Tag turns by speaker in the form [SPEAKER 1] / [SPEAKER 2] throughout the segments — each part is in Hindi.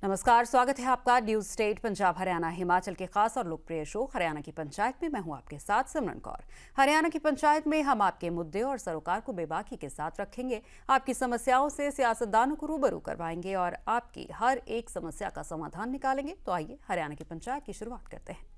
[SPEAKER 1] नमस्कार, स्वागत है आपका न्यूज स्टेट पंजाब हरियाणा हिमाचल के खास और लोकप्रिय शो हरियाणा की पंचायत में। मैं हूं आपके साथ सिमरन कौर। हरियाणा की पंचायत में हम आपके मुद्दे और सरोकार को बेबाकी के साथ रखेंगे, आपकी समस्याओं से सियासतदानों को रूबरू करवाएंगे और आपकी हर एक समस्या का समाधान निकालेंगे। तो आइए हरियाणा की पंचायत की शुरुआत करते हैं।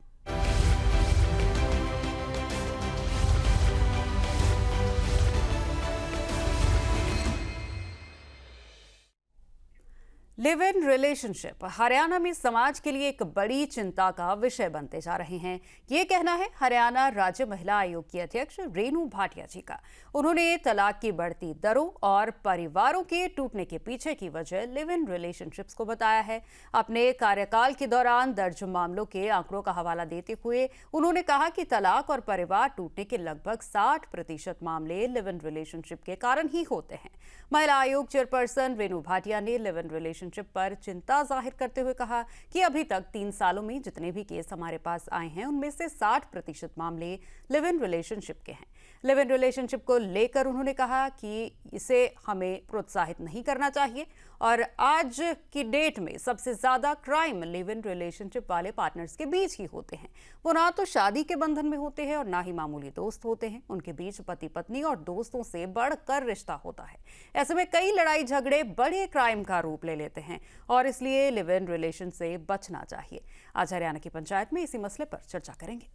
[SPEAKER 1] लिव इन रिलेशनशिप हरियाणा में समाज के लिए एक बड़ी चिंता का विषय बनते जा रहे हैं। ये कहना है हरियाणा राज्य महिला आयोग की अध्यक्ष रेणु भाटिया जी का। उन्होंने तलाक की बढ़ती दरों और परिवारों के टूटने के पीछे की वजह लिव इन रिलेशनशिप्स को बताया है। अपने कार्यकाल के दौरान दर्ज मामलों के आंकड़ों का हवाला देते हुए उन्होंने कहा कि तलाक और परिवार टूटने के लगभग 60% मामले लिव इन रिलेशनशिप के कारण ही होते हैं। महिला आयोग चेयरपर्सन रेणु भाटिया ने लिव इन रिलेशनशिप पर चिंता जाहिर करते हुए कहा कि अभी तक 3 सालों में जितने भी केस हमारे पास आए हैं उनमें से 60% मामले लिव इन रिलेशनशिप के हैं। लिव इन रिलेशनशिप को लेकर उन्होंने कहा कि इसे हमें प्रोत्साहित नहीं करना चाहिए और आज की डेट में सबसे ज्यादा क्राइम लिव इन रिलेशनशिप वाले पार्टनर्स के बीच ही होते हैं। वो ना तो शादी के बंधन में होते हैं और ना ही मामूली दोस्त होते हैं। उनके बीच पति पत्नी और दोस्तों से बढ़कर रिश्ता होता है। ऐसे में कई लड़ाई झगड़े बड़े क्राइम का रूप ले लेते हैं और इसलिए लिव इन रिलेशन से बचना चाहिए। आज हरियाणा की पंचायत में इसी मसले पर चर्चा करेंगे।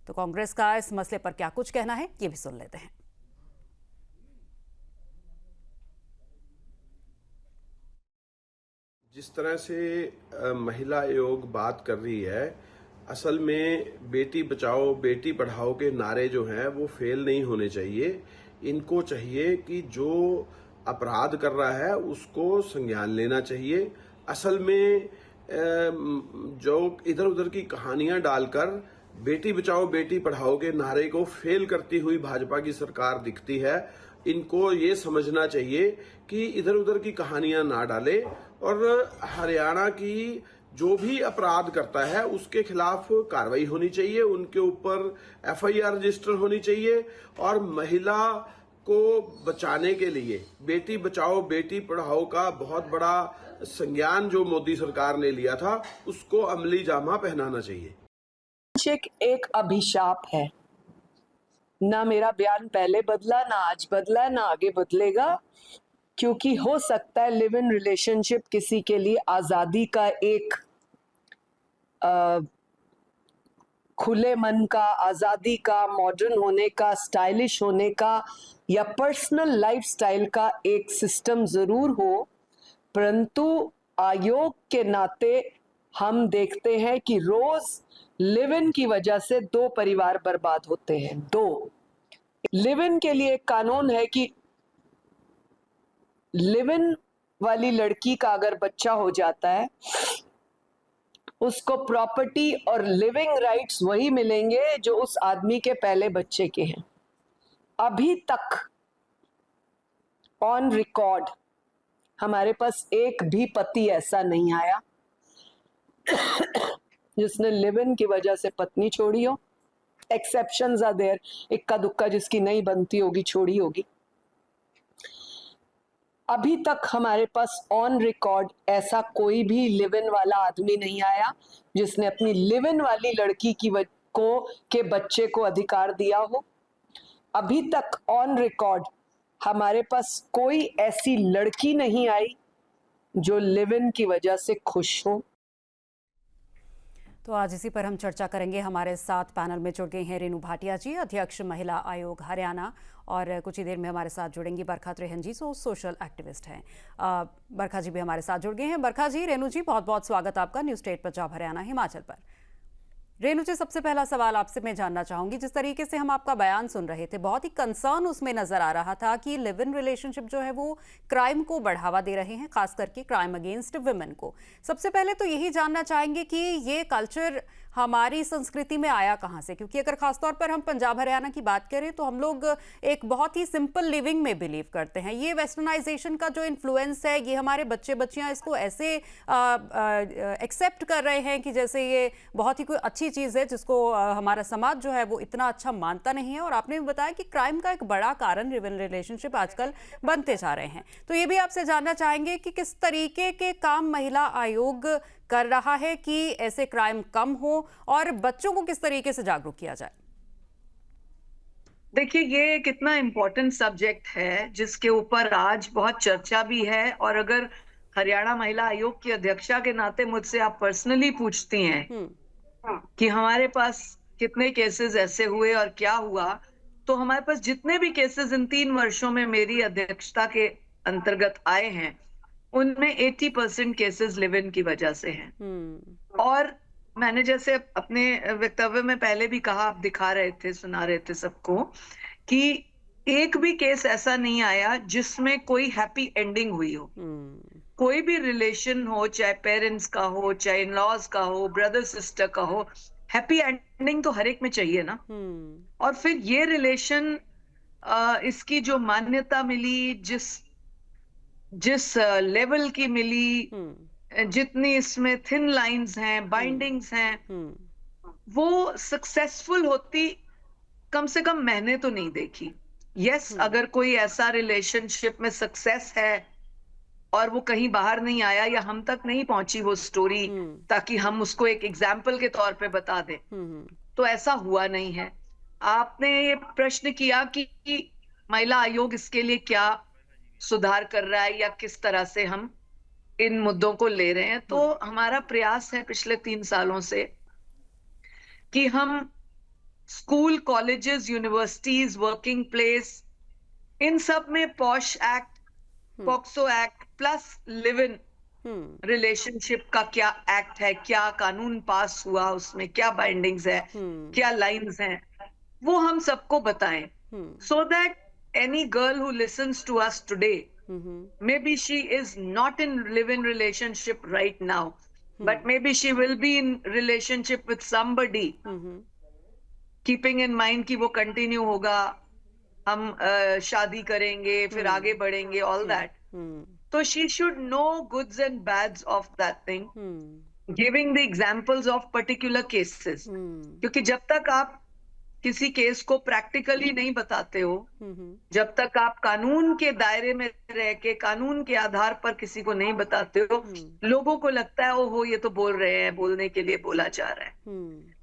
[SPEAKER 1] तो कांग्रेस का इस मसले पर क्या कुछ कहना है, ये भी सुन लेते हैं।
[SPEAKER 2] जिस तरह से महिला आयोग बात कर रही है, असल में बेटी बचाओ बेटी पढ़ाओ के नारे जो हैं वो फेल नहीं होने चाहिए। इनको चाहिए कि जो अपराध कर रहा है उसको संज्ञान लेना चाहिए। असल में जो इधर उधर की कहानियां डालकर बेटी बचाओ बेटी पढ़ाओ के नारे को फेल करती हुई भाजपा की सरकार दिखती है। इनको ये समझना चाहिए कि इधर उधर की कहानियां ना डाले और हरियाणा की जो भी अपराध करता है उसके खिलाफ कार्रवाई होनी चाहिए, उनके ऊपर एफआईआर रजिस्टर होनी चाहिए और महिला को बचाने के लिए बेटी बचाओ बेटी पढ़ाओ का बहुत बड़ा संज्ञान जो मोदी सरकार ने लिया था उसको अमली जामा पहनाना चाहिए।
[SPEAKER 3] एक अभिशाप है। ना मेरा बयान पहले बदला, ना आज बदला, ना आगे बदलेगा, क्योंकि हो सकता है लिव इन रिलेशनशिप किसी के लिए आजादी का एक खुले मन का, आजादी का, मॉडर्न होने का, स्टाइलिश होने का या पर्सनल लाइफस्टाइल का एक सिस्टम जरूर हो, परंतु आयोग के नाते हम देखते हैं कि रोज लिव इन की वजह से 2 परिवार बर्बाद होते हैं। 2 लिव इन के लिए एक कानून है कि लिव इन वाली लड़की का अगर बच्चा हो जाता है उसको प्रॉपर्टी और लिविंग राइट्स वही मिलेंगे जो उस आदमी के पहले बच्चे के हैं। अभी तक ऑन रिकॉर्ड हमारे पास एक भी पति ऐसा नहीं आया जिसने लिव इन की वजह से पत्नी छोड़ी हो। एक्सेप्शंस आर देयर, इक्का दुक्का जिसकी नहीं बनती होगी छोड़ी होगी। अभी तक हमारे पास ऑन रिकॉर्ड ऐसा कोई भी लिव इन वाला आदमी नहीं आया जिसने अपनी लिव इन वाली लड़की के बच्चे को अधिकार दिया हो। अभी तक ऑन रिकॉर्ड हमारे पास कोई ऐसी लड़की नहीं आई जो लिव इन की वजह से खुश हो।
[SPEAKER 1] तो आज इसी पर हम चर्चा करेंगे। हमारे साथ पैनल में जुड़ गई हैं रेणु भाटिया जी, अध्यक्ष महिला आयोग हरियाणा, और कुछ ही देर में हमारे साथ जुड़ेंगी बरखा त्रेहन जी, सोशल एक्टिविस्ट हैं। बरखा जी भी हमारे साथ जुड़ गए हैं। बरखा जी, रेणु जी, बहुत बहुत स्वागत आपका न्यूज स्टेट पंजाब हरियाणा हिमाचल पर। रेणु जी, सबसे पहला सवाल आपसे मैं जानना चाहूंगी, जिस तरीके से हम आपका बयान सुन रहे थे बहुत ही कंसर्न उसमें नजर आ रहा था कि लिव इन रिलेशनशिप जो है वो क्राइम को बढ़ावा दे रहे हैं, खास करके क्राइम अगेंस्ट वुमेन को। सबसे पहले तो यही जानना चाहेंगे कि ये कल्चर हमारी संस्कृति में आया कहाँ से, क्योंकि अगर खासतौर पर हम पंजाब हरियाणा की बात करें तो हम लोग एक बहुत ही सिंपल लिविंग में बिलीव करते हैं। ये वेस्टर्नाइजेशन का जो इन्फ्लुएंस है, ये हमारे बच्चे बच्चियां इसको ऐसे एक्सेप्ट कर रहे हैं कि जैसे ये बहुत ही कोई अच्छी अच्छी चीज़ है जिसको हमारा समाज जो है वो इतना अच्छा मानता नहीं है। और आपने भी बताया कि क्राइम का एक बड़ा कारण लिव इन रिलेशनशिप आजकल बनते जा रहे हैं। तो ये भी आपसे जानना चाहेंगे कि किस तरीके के काम महिला आयोग कर रहा है कि ऐसे क्राइम कम हो और बच्चों को किस तरीके से जागरूक किया जाए।
[SPEAKER 4] देखिए, ये कितना इम्पोर्टेंट सब्जेक्ट है जिसके ऊपर आज बहुत चर्चा भी है। और अगर हरियाणा महिला आयोग की अध्यक्षा के नाते मुझसे आप पर्सनली पूछती हैं कि हमारे पास कितने केसेस ऐसे हुए और क्या हुआ, तो हमारे पास जितने भी केसेस इन 3 वर्षों में मेरी अध्यक्षता के अंतर्गत आए हैं, उनमें 80% केसेस लिव इन की वजह से हैं। और मैंने जैसे अपने वक्तव्य में पहले भी कहा, आप दिखा रहे थे, सुना रहे थे सबको, कि एक भी केस ऐसा नहीं आया जिसमें कोई हैप्पी एंडिंग हुई हो। कोई भी रिलेशन हो, चाहे पेरेंट्स का हो, चाहे इन लॉज का हो, ब्रदर सिस्टर का हो, हैप्पी एंडिंग तो हर एक में चाहिए ना। और फिर ये रिलेशन, इसकी जो मान्यता मिली, जिस लेवल की मिली, जितनी इसमें थिन लाइंस हैं, बाइंडिंग्स हैं, वो सक्सेसफुल होती कम से कम मैंने तो नहीं देखी। यस, अगर कोई ऐसा रिलेशनशिप में सक्सेस है और वो कहीं बाहर नहीं आया या हम तक नहीं पहुंची वो स्टोरी, ताकि हम उसको एक एग्जाम्पल के तौर पे बता दें, तो ऐसा हुआ नहीं है। आपने ये प्रश्न किया कि महिला आयोग इसके लिए क्या सुधार कर रहा है या किस तरह से हम इन मुद्दों को ले रहे हैं। तो हमारा प्रयास है पिछले 3 सालों से कि हम school, colleges, universities, working place, इन सब में POSH act, POCSO act plus live in relationship का क्या एक्ट है, क्या कानून पास हुआ, उसमें क्या बाइंडिंग्स है, क्या लाइंस हैं, वो हम सबको बताएं, so that any girl who listens to us today, maybe she is not in live-in relationship right now, but maybe she will be in relationship with somebody, keeping in mind कि वो continue होगा, हम शादी करेंगे, फिर आगे बढ़ेंगे, all that. So she should know goods and bads of that thing, giving the examples of particular cases. क्योंकि जब तक आप किसी केस को प्रैक्टिकली नहीं बताते हो, जब तक आप कानून के दायरे में रह के कानून के आधार पर किसी को नहीं बताते हो, लोगों को लगता है ओहो ये तो बोल रहे हैं, बोलने के लिए बोला जा रहा है।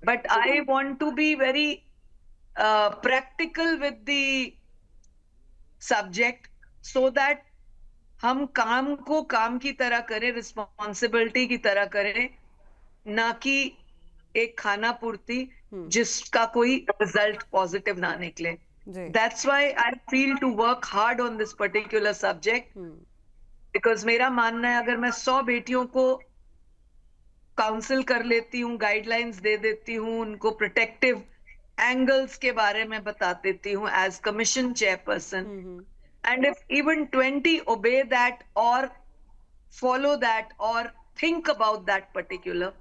[SPEAKER 4] But I want to be very practical with the subject, so that हम काम को काम की तरह करें, रिस्पॉन्सिबिलिटी की तरह करें, ना कि एक खाना पूर्ति जिसका कोई रिजल्ट पॉजिटिव ना निकले। That's why I feel to work hard on this particular subject, because मेरा मानना है अगर मैं 100 बेटियों को काउंसिल कर लेती हूँ, गाइडलाइंस दे देती हूँ, उनको प्रोटेक्टिव एंगल्स के बारे में बता देती हूँ as commission chairperson, and if even 20 obey that or follow that or think about that particular,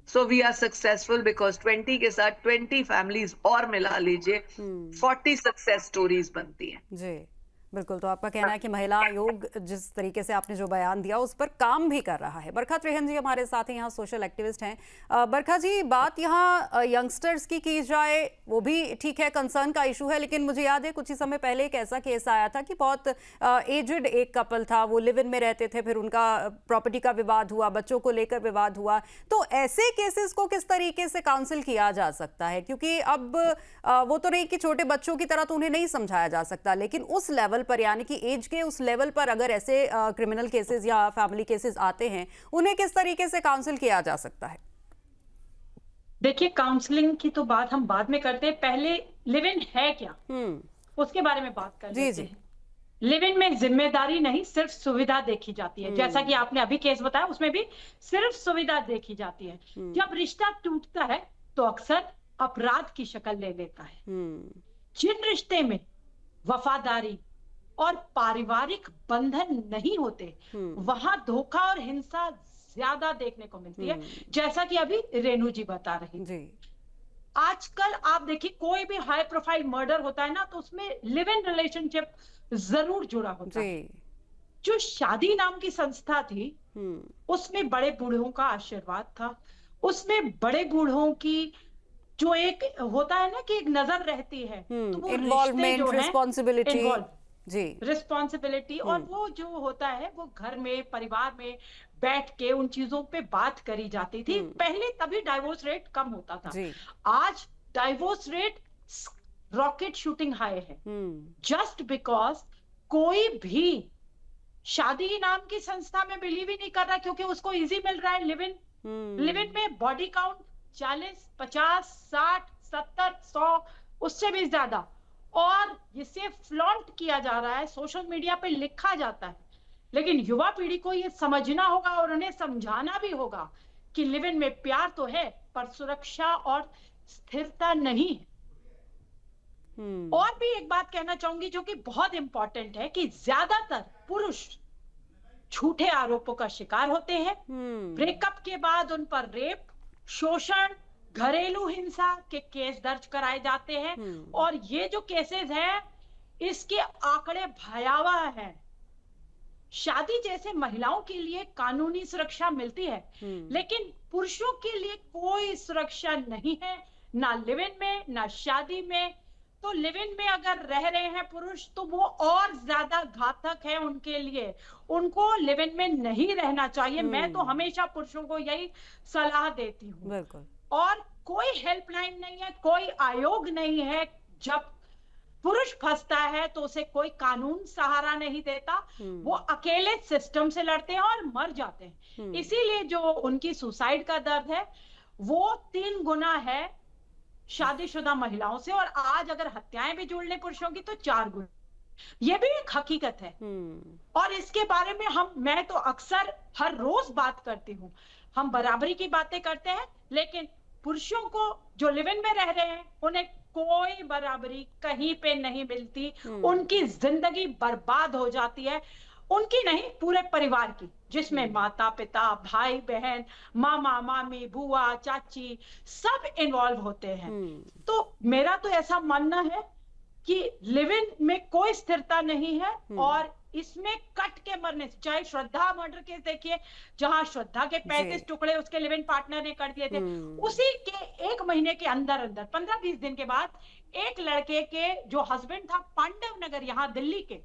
[SPEAKER 4] so we are successful, because 20 के साथ 20 families और मिला लीजिए 40 सक्सेस स्टोरीज बनती हैं।
[SPEAKER 1] जी बिल्कुल। तो आपका कहना है कि महिला आयोग जिस तरीके से आपने जो बयान दिया उस पर काम भी कर रहा है। बरखा त्रेहन जी हमारे साथ हैं, यहाँ सोशल एक्टिविस्ट हैं। बरखा जी, बात यहाँ यंगस्टर्स की जाए वो भी ठीक है, कंसर्न का इशू है, लेकिन मुझे याद है कुछ ही समय पहले एक ऐसा केस आया था कि बहुत एजड एक कपल था, वो लिव इन में रहते थे, फिर उनका प्रॉपर्टी का विवाद हुआ, बच्चों को लेकर विवाद हुआ। तो ऐसे केसेस को किस तरीके से काउंसिल किया जा सकता है? क्योंकि अब वो तो नहीं कि छोटे बच्चों की तरह तो उन्हें नहीं समझाया जा सकता, लेकिन उस लेवल पर, यानी कि एज के उस लेवल पर अगर ऐसे क्रिमिनल केसेस या फैमिली केसेस आते हैं, उन्हें किस तरीके से काउंसिल किया जा सकता है?
[SPEAKER 5] देखिए, काउंसलिंग की तो बात हम बाद में करते हैं, पहले लिव इन है क्या उसके बारे में बात कर लेते हैं। लिव इन में जिम्मेदारी नहीं, सिर्फ सुविधा देखी जाती है। जैसा कि आपने अभी केस बताया, उसमें भी सिर्फ सुविधा देखी जाती है। जब रिश्ता टूटता है तो अक्सर अपराध की शक्ल ले लेता है। जिन रिश्ते में वफादारी और पारिवारिक बंधन नहीं होते, वहां धोखा और हिंसा ज्यादा देखने को मिलती है, जैसा कि अभी रेणु जी बता रही थी। आजकल आप देखिए, कोई भी हाई प्रोफाइल मर्डर होता है ना, तो उसमें लिव इन रिलेशनशिप जरूर जुड़ा होता है। जो शादी नाम की संस्था थी, उसमें बड़े बूढ़ों का आशीर्वाद था, उसमें बड़े बूढ़ों की जो एक होता है ना कि एक नजर रहती है, तो वो
[SPEAKER 1] इन्वॉल्वमेंट, रिस्पॉन्सिबिलिटी, जी,
[SPEAKER 5] रिस्पॉन्सिबिलिटी, और वो जो होता है वो घर में, परिवार में बैठ के उन चीजों पे बात करी जाती थी पहले, तभी डाइवोर्स रेट कम होता था। आज divorce rate rocket shooting high है, जस्ट बिकॉज कोई भी शादी नाम की संस्था में बिलीव ही नहीं कर रहा, क्योंकि उसको इजी मिल रहा है। लिव इन में बॉडी काउंट 40, 50, 60, 70, 100, उससे भी ज्यादा, और इसे फ्लॉन्ट किया जा रहा है, सोशल मीडिया पे लिखा जाता है। लेकिन युवा पीढ़ी को ये समझना होगा और उन्हें समझाना भी होगा कि लिव इन में प्यार तो है, पर सुरक्षा और स्थिरता नहीं है। और भी एक बात कहना चाहूंगी जो कि बहुत इंपॉर्टेंट है, कि ज्यादातर पुरुष झूठे आरोपों का शिकार होते हैं। ब्रेकअप के बाद उन पर रेप, शोषण, घरेलू हिंसा के केस दर्ज कराए जाते हैं, और ये जो केसेस हैं इसके आंकड़े भयावह हैं। शादी जैसे महिलाओं के लिए कानूनी सुरक्षा मिलती है, लेकिन पुरुषों के लिए कोई सुरक्षा नहीं है, ना लिव इन में, ना शादी में। तो लिव इन में अगर रह रहे हैं पुरुष, तो वो और ज्यादा घातक है उनके लिए, उनको लिव इन में नहीं रहना चाहिए। मैं तो हमेशा पुरुषों को यही सलाह देती हूँ।
[SPEAKER 1] बिल्कुल।
[SPEAKER 5] और कोई हेल्पलाइन नहीं है, कोई आयोग नहीं है। जब पुरुष फंसता है तो उसे कोई कानून सहारा नहीं देता, वो अकेले सिस्टम से लड़ते हैं और मर जाते हैं। इसीलिए जो उनकी सुसाइड का दर्द है वो 3 गुना है शादीशुदा महिलाओं से, और आज अगर हत्याएं भी जोड़ लें पुरुषों की तो 4 गुना। ये भी एक हकीकत है, और इसके बारे में मैं तो अक्सर हर रोज बात करती हूँ। हम बराबरी की बातें करते हैं, लेकिन पुरुषों को जो लिव इन में रह रहे हैं उन्हें कोई बराबरी कहीं पे नहीं मिलती। उनकी जिंदगी बर्बाद हो जाती है, उनकी नहीं, पूरे परिवार की, जिसमें माता पिता, भाई बहन, मामा मामी, बुआ चाची सब इन्वॉल्व होते हैं। तो मेरा तो ऐसा मानना है कि लिव इन में कोई स्थिरता नहीं है, और इसमें कट के मरने से, चाहे श्रद्धा मर्डर केस देखिए, जहां श्रद्धा के 35 टुकड़े उसके लिव इन पार्टनर ने कर दिए थे, उसी के 1 महीने के अंदर 15-20 दिन के बाद एक लड़के के जो हस्बैंड था पांडव नगर यहाँ दिल्ली के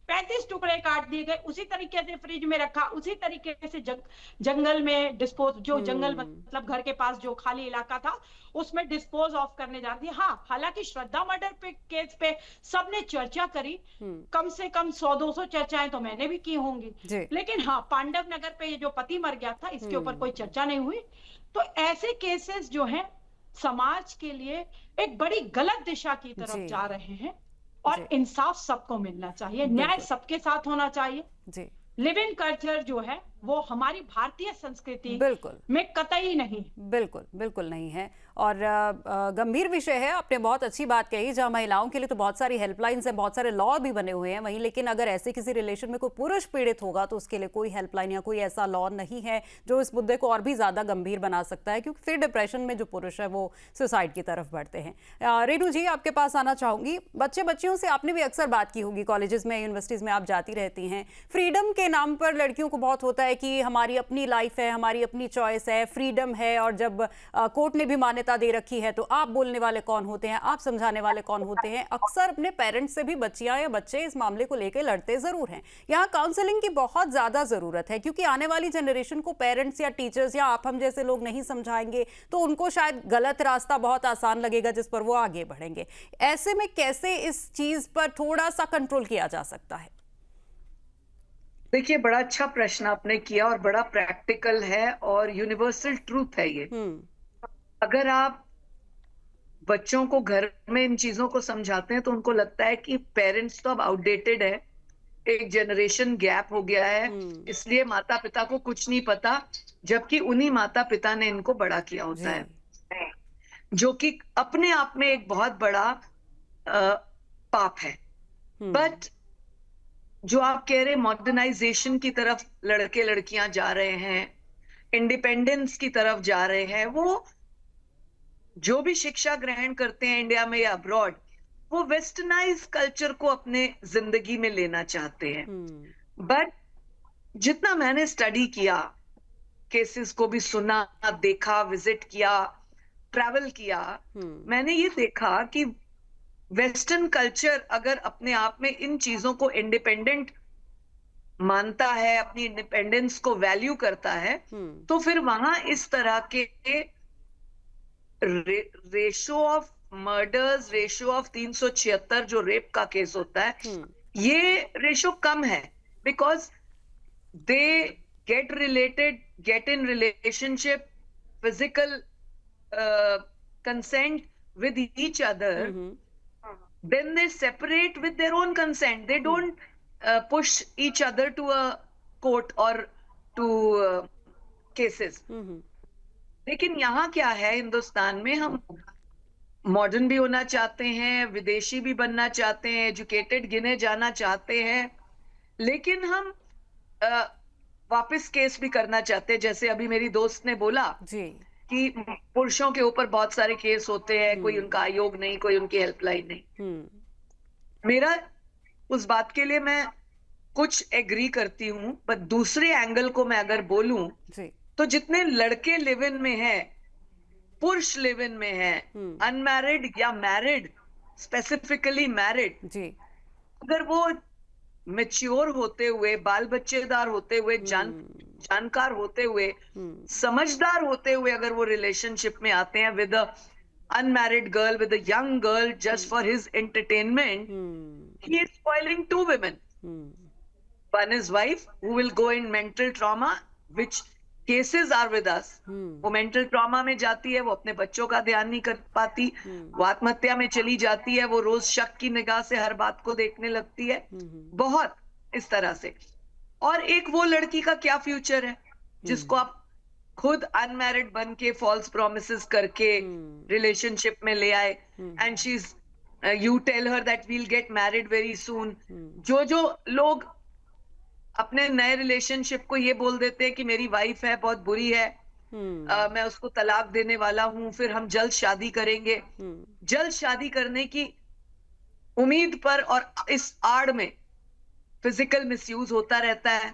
[SPEAKER 5] 35 टुकड़े काट दिए गए, उसी तरीके से फ्रिज में रखा, उसी तरीके से जंगल में डिस्पोज, जो जंगल मतलब घर के पास जो खाली इलाका था उसमें डिस्पोज ऑफ करने जा रही। हाँ, हालांकि श्रद्धा मर्डर पे केस पे सबने चर्चा करी, कम से कम 100-200 चर्चाएं तो मैंने भी की होंगी, लेकिन हाँ, पांडव नगर पे ये जो पति मर गया था इसके ऊपर कोई चर्चा नहीं हुई। तो ऐसे केसेस जो हैं समाज के लिए एक बड़ी गलत दिशा की तरफ जा रहे हैं, और इंसाफ सबको मिलना चाहिए, न्याय सबके साथ होना चाहिए। जी। लिव इन कल्चर जो है वो हमारी भारतीय संस्कृति में कतई नहीं,
[SPEAKER 1] बिल्कुल बिल्कुल नहीं है। और गंभीर विषय है, आपने बहुत अच्छी बात कही। जहां महिलाओं के लिए तो बहुत सारी हेल्पलाइंस हैं, बहुत सारे लॉ भी बने हुए हैं वहीं, लेकिन अगर ऐसे किसी रिलेशन में कोई पुरुष पीड़ित होगा तो उसके लिए कोई हेल्पलाइन या कोई ऐसा लॉ नहीं है जो इस मुद्दे को और भी ज्यादा गंभीर बना सकता है, क्योंकि फिर डिप्रेशन में जो पुरुष है वो सुसाइड की तरफ बढ़ते हैं। रेणु जी, आपके पास आना चाहूंगी। बच्चियों से आपने भी अक्सर बात की होगी, कॉलेजेस में, यूनिवर्सिटीज में आप जाती रहती हैं। फ्रीडम के नाम पर लड़कियों को बहुत होता है कि हमारी अपनी लाइफ है, हमारी अपनी चॉइस है, फ्रीडम है, और जब कोर्ट ने भी मान्यता दे रखी है तो आप बोलने वाले कौन होते हैं, आप समझाने वाले कौन होते हैं। अक्सर अपने पेरेंट्स से भी बच्चियां या बच्चे इस मामले को लेकर लड़ते जरूर हैं। यहाँ काउंसलिंग की बहुत ज्यादा जरूरत है, क्योंकि आने वाली जनरेशन को पेरेंट्स या टीचर्स या आप हम जैसे लोग नहीं समझाएंगे तो उनको शायद गलत रास्ता बहुत आसान लगेगा जिस पर वो आगे बढ़ेंगे। ऐसे में कैसे इस चीज पर थोड़ा सा कंट्रोल किया जा सकता है?
[SPEAKER 4] देखिए, बड़ा अच्छा प्रश्न आपने किया और बड़ा प्रैक्टिकल है और यूनिवर्सल ट्रूथ है ये। अगर आप बच्चों को घर में इन चीजों को समझाते हैं तो उनको लगता है कि पेरेंट्स तो अब आउटडेटेड है, एक जनरेशन गैप हो गया है, इसलिए माता पिता को कुछ नहीं पता, जबकि उन्हीं माता पिता ने इनको बड़ा किया होता है, जो कि अपने आप में एक बहुत बड़ा पाप है। बट जो आप कह रहे मॉडर्नाइजेशन की तरफ लड़के लड़कियां जा रहे हैं, इंडिपेंडेंस की तरफ जा रहे हैं, वो जो भी शिक्षा ग्रहण करते हैं इंडिया में या अब्रॉड, वो वेस्टर्नाइज कल्चर को अपने जिंदगी में लेना चाहते हैं। बट जितना मैंने स्टडी किया, केसेस को भी सुना, देखा, विजिट किया, ट्रैवल किया, मैंने ये देखा कि वेस्टर्न कल्चर अगर अपने आप में इन चीजों को इंडिपेंडेंट मानता है, अपनी इंडिपेंडेंस को वैल्यू करता है, तो फिर वहां इस तरह के ratio of murders, ratio of 376 जो रेप का केस होता है, ये रेशो कम है, because they get in relationship, physical consent with each other, then they separate with their own consent. They don't push each other to a court or to cases. लेकिन यहाँ क्या है, हिंदुस्तान में हम मॉडर्न भी होना चाहते हैं, विदेशी भी बनना चाहते हैं, एजुकेटेड गिने जाना चाहते हैं, लेकिन हम वापस केस भी करना चाहते हैं। जैसे अभी मेरी दोस्त ने बोला
[SPEAKER 1] जी
[SPEAKER 4] कि पुरुषों के ऊपर बहुत सारे केस होते हैं, कोई उनका आयोग नहीं, कोई उनकी हेल्पलाइन नहीं। मेरा उस बात के लिए मैं कुछ एग्री करती हूँ, पर दूसरे एंगल को मैं अगर बोलूं तो जितने लड़के लिव इन में हैं, पुरुष लिव इन में हैं, अनमैरिड या मैरिड, स्पेसिफिकली मैरिड, अगर वो मैच्योर होते हुए, बाल बच्चेदार होते हुए, जानकार होते हुए, समझदार होते हुए अगर वो रिलेशनशिप में आते हैं with a unmarried girl, with a young girl, just for his entertainment, he is spoiling to women. One is wife who will go in mental trauma, which cases are with us. वो मेंटल ट्रॉमा में जाती है, वो अपने बच्चों का ध्यान नहीं कर पाती, वो आत्महत्या में चली जाती है, वो रोज शक की निगाह से हर बात को देखने लगती है, बहुत इस तरह से। और एक वो लड़की का क्या फ्यूचर है जिसको आप खुद अनमैरिड बन के फॉल्स प्रोमिसेस करके रिलेशनशिप में ले आए, and she is you tell her that we'll get married very soon. जो लोग अपने नए रिलेशनशिप को ये बोल देते हैं कि मेरी वाइफ है, बहुत बुरी है, मैं उसको तलाक देने वाला हूं, फिर हम जल्द शादी करेंगे, जल्द शादी करने की उम्मीद पर और इस आड़ में फिजिकल मिसयूज होता रहता है।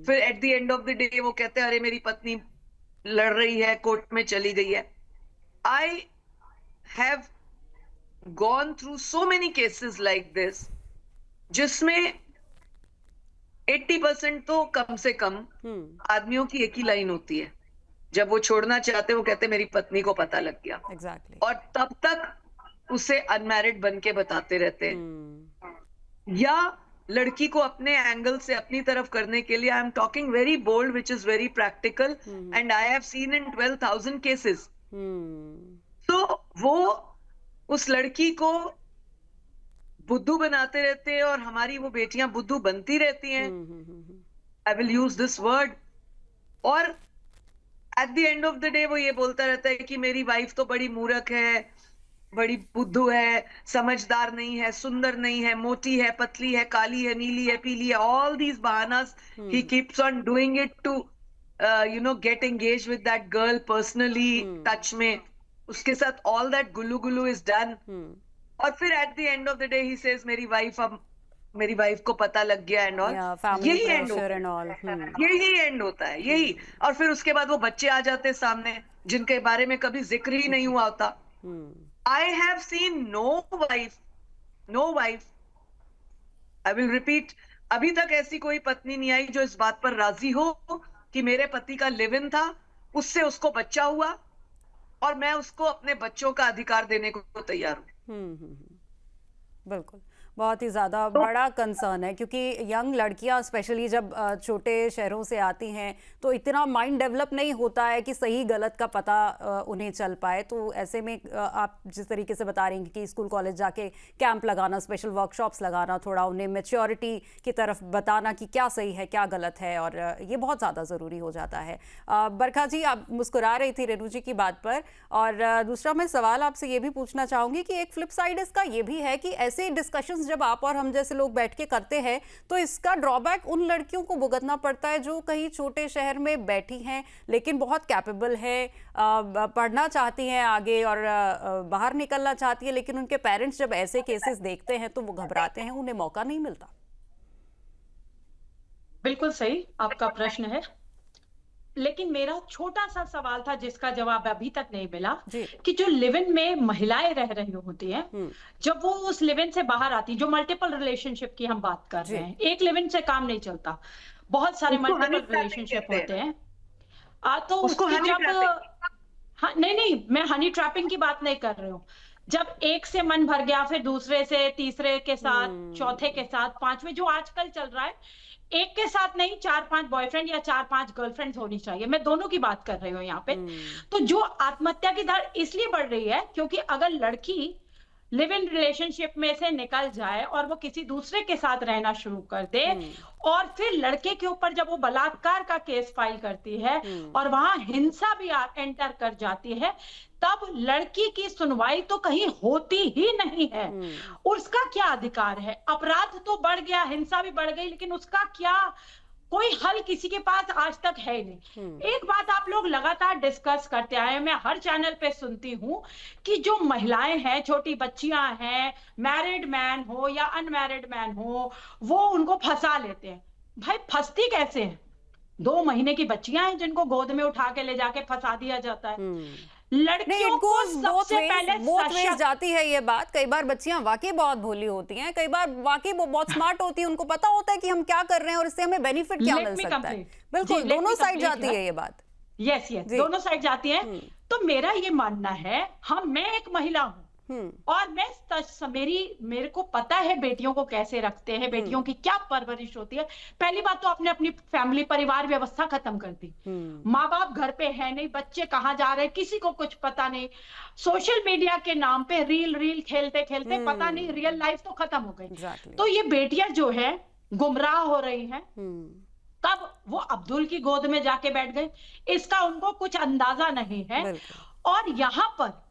[SPEAKER 4] फिर at the end of the day वो कहते हैं अरे मेरी पत्नी लड़ रही है, कोर्ट में चली गई है। I have gone through so many cases like this, जिसमें 80% तो कम से कम आदमियों की एक ही लाइन होती है, जब वो छोड़ना चाहते वो कहते मेरी पत्नी को पता लग गया।
[SPEAKER 1] Exactly.
[SPEAKER 4] और तब तक उसे अनमैरिड बन के बताते रहते हैं। या लड़की को अपने एंगल से अपनी तरफ करने के लिए, I am talking very bold which is very practical, and I have seen in 12,000 cases. तो वो उस लड़की को बुद्धू बनाते रहते हैं और हमारी वो बेटियां बुद्धू बनती रहती हैं, I will use this word. और at the end of the day वो ये बोलता रहता है कि मेरी वाइफ तो बड़ी मूर्ख है, बड़ी बुद्धू है, समझदार नहीं है, सुंदर नहीं है, मोटी है, पतली है, काली है, नीली है, पीली है, ऑल दीज बहानास he keeps on doing it to get engage with that girl personally, touch में उसके साथ ऑल दैट गुल्लू गुल्लू इज डन। और फिर at the end of the day he says मेरी वाइफ को पता लग गया एंड ऑल। यही एंड होता है, यही। और फिर उसके बाद वो बच्चे आ जाते हैं सामने जिनके बारे में कभी जिक्र ही नहीं हुआ होता। I have seen no wife, I will repeat, अभी तक ऐसी कोई पत्नी नहीं आई जो इस बात पर राजी हो कि मेरे पति का लिव इन था, उससे उसको बच्चा हुआ और मैं उसको अपने बच्चों का अधिकार देने को तैयार हूँ।
[SPEAKER 1] बिल्कुल, बहुत ही ज़्यादा बड़ा कंसर्न है, क्योंकि यंग लड़कियां स्पेशली जब छोटे शहरों से आती हैं तो इतना माइंड डेवलप नहीं होता है कि सही गलत का पता उन्हें चल पाए। तो ऐसे में आप जिस तरीके से बता रही हैं कि स्कूल कॉलेज जाके कैंप लगाना, स्पेशल वर्कशॉप्स लगाना, थोड़ा उन्हें मैच्योरिटी की तरफ बताना कि क्या सही है क्या गलत है, और ये बहुत ज़्यादा ज़रूरी हो जाता है। बरखा जी, आप मुस्कुरा रही थी रेनू जी की बात पर, और दूसरा मैं सवाल आपसे ये भी पूछना चाहूँगी कि एक फ्लिप साइड इसका ये भी है कि ऐसे डिस्कशंस जब आप और हम जैसे लोग बैठ के करते हैं तो इसका ड्रॉबैक उन लड़कियों को भुगतना पड़ता है जो कहीं छोटे शहर में बैठी हैं लेकिन बहुत कैपेबल है, पढ़ना चाहती हैं आगे और बाहर निकलना चाहती है, लेकिन उनके पेरेंट्स जब ऐसे केसेस देखते हैं तो वो घबराते हैं, उन्हें मौका नहीं मिलता।
[SPEAKER 5] बिल्कुल सही आपका प्रश्न है। लेकिन मेरा छोटा सा सवाल था जिसका जवाब अभी तक नहीं मिला कि जो लिव इन में महिलाएं रह रही होती हैं, जब वो उस लिव इन से बाहर आती, जो मल्टीपल रिलेशनशिप की हम बात कर रहे हैं, एक लिव इन से काम नहीं चलता, बहुत सारे मल्टीपल रिलेशनशिप होते हैं। तो उसको जब हाँ, नहीं, मैं हनी ट्रैपिंग की बात नहीं कर रही हूँ। जब एक से मन भर गया, फिर दूसरे से, तीसरे के साथ, चौथे के साथ, पांचवे, जो आजकल चल रहा है, एक के साथ नहीं 4-5 बॉयफ्रेंड या 4-5 गर्लफ्रेंड होनी चाहिए। मैं दोनों की बात कर रही हूँ यहाँ पे। तो जो आत्महत्या की दर इसलिए बढ़ रही है क्योंकि अगर लड़की लिव इन रिलेशनशिप में से निकल जाए और वो किसी दूसरे के साथ रहना शुरू कर दे, और फिर लड़के के ऊपर जब वो बलात्कार का केस फाइल करती है और वहां हिंसा भी एंटर कर जाती है, तब लड़की की सुनवाई तो कहीं होती ही नहीं है। उसका क्या अधिकार है? अपराध तो बढ़ गया, हिंसा भी बढ़ गई, लेकिन उसका क्या कोई हल किसी के पास आज तक है ही नहीं। एक बात आप लोग लगातार डिस्कस करते आए, मैं हर चैनल पे सुनती हूँ कि जो महिलाएं हैं, छोटी बच्चियां हैं, मैरिड मैन हो या अनमैरिड मैन हो, वो उनको फंसा लेते हैं। भाई फंसती कैसे हैं? 2 महीने की बच्चियां हैं जिनको गोद में उठा के ले जाके फंसा दिया जाता है। लड़कियों को सबसे पहले
[SPEAKER 1] बहुत वेज जाती है ये बात। कई बार बच्चियां वाकई बहुत भोली होती हैं, कई बार वाकई वो बहुत स्मार्ट होती है, उनको पता होता है कि हम क्या कर रहे हैं और इससे हमें बेनिफिट क्या मिल सकता है। बिल्कुल, दोनों साइड जाती है ये बात।
[SPEAKER 5] यस, दोनों साइड जाती है। तो मेरा ये मानना है, मैं एक महिला हूँ और मेरे को पता है बेटियों को कैसे रखते हैं, बेटियों की क्या परवरिश होती है। पहली बात तो आपने अपनी फैमिली, परिवार व्यवस्था खत्म कर दी। माँ बाप घर पे है नहीं, बच्चे कहाँ जा रहे हैं किसी को कुछ पता नहीं। सोशल मीडिया के नाम पे रील खेलते खेलते पता नहीं रियल लाइफ तो खत्म हो गई। तो ये बेटियां जो है गुमराह हो रही हैं। तब वो अब्दुल की गोद में जाके बैठ गए, इसका उनको कुछ अंदाजा नहीं है। और यहाँ पर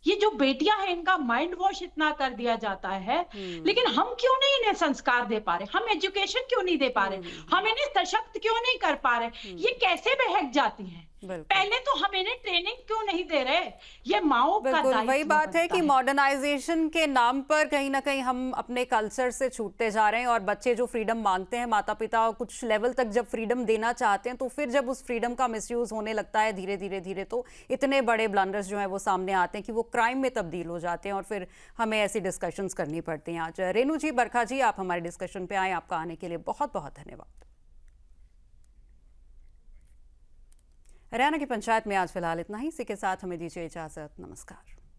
[SPEAKER 5] ये जो बेटियां हैं, इनका माइंड वॉश इतना कर दिया जाता है, लेकिन हम क्यों नहीं इन्हें संस्कार दे पा रहे? हम एजुकेशन क्यों नहीं दे पा रहे? हम इन्हें सशक्त क्यों नहीं कर पा रहे? ये कैसे बहक जाती हैं? पहले तो हम इन्हें ट्रेनिंग क्यों नहीं दे रहे? ये माओ का दायित्व
[SPEAKER 1] वही बात है कि मॉडर्नाइजेशन के नाम पर कहीं ना कहीं हम अपने कल्चर से छूटते जा रहे हैं, और बच्चे जो फ्रीडम मांगते हैं, माता पिता कुछ लेवल तक जब फ्रीडम देना चाहते हैं, तो फिर जब उस फ्रीडम का मिसयूज होने लगता है धीरे, तो इतने बड़े ब्लंडर्स जो है वो सामने आते हैं कि वो क्राइम में तब्दील हो जाते हैं, और फिर हमें ऐसी डिस्कशंस करनी पड़ती हैं। आज रेनू जी, बरखा जी, आप हमारे डिस्कशन पे आए, आपका आने के लिए बहुत बहुत धन्यवाद। हरियाणा की पंचायत में आज फिलहाल इतना ही। इसी के साथ हमें दीजिए इजाजत। नमस्कार।